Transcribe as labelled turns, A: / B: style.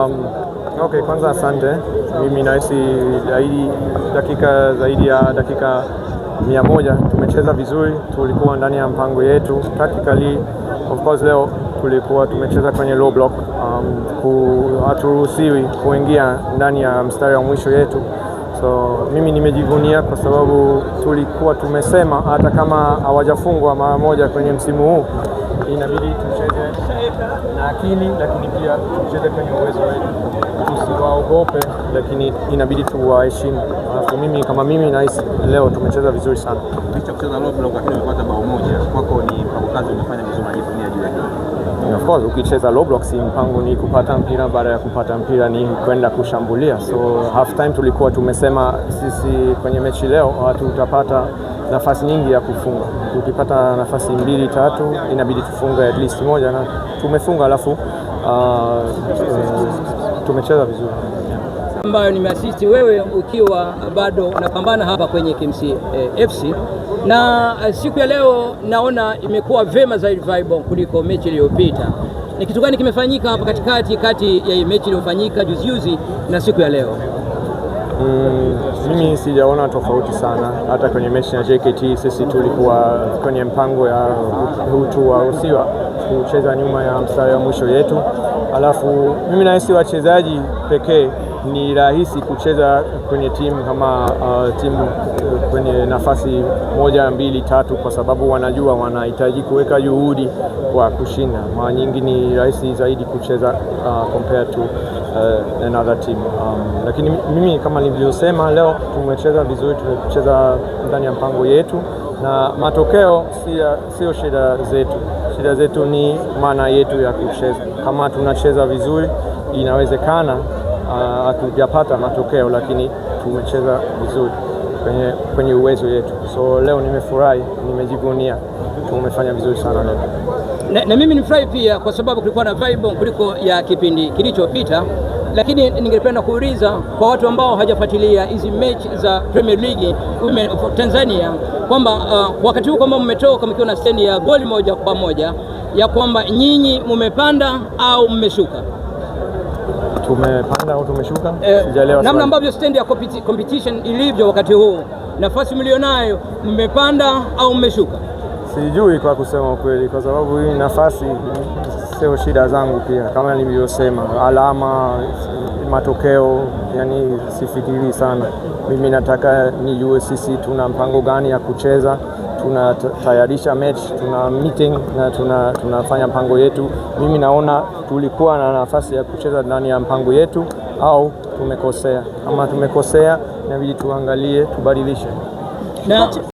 A: Okay, kwanza asante. Mimi nahisi zaidi ya dakika 100 tumecheza vizuri, tulikuwa ndani ya mpango yetu. Tactically, of course leo tulikuwa tumecheza kwenye low block, haturuhusiwi kuingia ndani ya mstari wa mwisho yetu. So mimi nimejivunia kwa sababu tulikuwa tumesema hata kama hawajafungwa mara moja kwenye msimu huu, inabidi tucheze na akili, lakini pia tucheze kwenye uwezo wetu. Tusiwaogope, lakini inabidi tuwaheshimu. Alafu mimi nahisi leo tumecheza vizuri sana.
B: Licha kucheza low block lakini umepata bao moja. Kwako ni mpango kazi umefanya vizuri, unajivunia juu ya hilo.
A: Of course, ukicheza low block si mpango ni kupata mpira, baada ya kupata mpira ni kwenda kushambulia. So half time tulikuwa tumesema sisi kwenye mechi leo hatutapata nafasi nyingi ya kufunga. Tukipata nafasi 2-3 inabidi tufunge at least moja, na tumefunga, alafu tumecheza vizuri.
C: Ambayo nimeasisti wewe ukiwa bado unapambana hapa kwenye KMC FC, na siku ya leo naona imekuwa vema zaidi vibe kuliko mechi iliyopita. Ni kitu gani kimefanyika hapa kati ya mechi iliyofanyika juzi na siku ya leo?
A: Mimi sijaona tofauti sana. Hata kwenye mechi ya JKT sisi tulikuwa kwenye mpango ya hutuwaruhusiwa kucheza nyuma ya mstari wa mwisho yetu. Alafu mimi nahisi wachezaji pekee ni rahisi kucheza kwenye timu kama timu kwenye nafasi 1, 2, 3 kwa sababu wanajua wanahitaji kuweka juhudi kwa kushinda. Mara nyingi ni rahisi zaidi kucheza compared to another team. Lakini mimi kama nilivyosema, leo tumecheza vizuri, tumecheza ndani ya mpango yetu, na matokeo sio shida zetu. Shida zetu ni maana yetu ya kucheza. Kama tunacheza vizuri, inawezekana hatujapata matokeo, lakini tumecheza vizuri kwenye uwezo yetu. So leo nimefurahi, nimejivunia, tumefanya vizuri sana leo.
C: Na mimi nifurahi pia kwa sababu kulikuwa na vibe kuliko ya kipindi kilichopita. Lakini ningependa kuuliza kwa watu ambao hawajafuatilia hizi mechi za Premier League Tanzania kwamba wakati huu kwamba mmetoka mkiwa na stendi ya goli 1-1, ya kwamba nyinyi mmepanda au mmeshuka?
A: Tumepanda au tumeshuka?
C: Namna ambavyo stendi ya competition ilivyo wakati huu, nafasi mlionayo, mmepanda au mmeshuka?
A: Sijui kwa kusema ukweli, kwa sababu hii nafasi sio shida zangu pia. Kama nilivyosema, alama, matokeo, yani sifikiri sana. Mimi nataka nijue sisi tuna mpango gani ya kucheza, tunatayarisha match, tuna meeting na tunafanya mpango yetu. Mimi naona tulikuwa na nafasi ya kucheza ndani ya mpango yetu au tumekosea. Kama tumekosea, inabidi tuangalie, tubadilishe.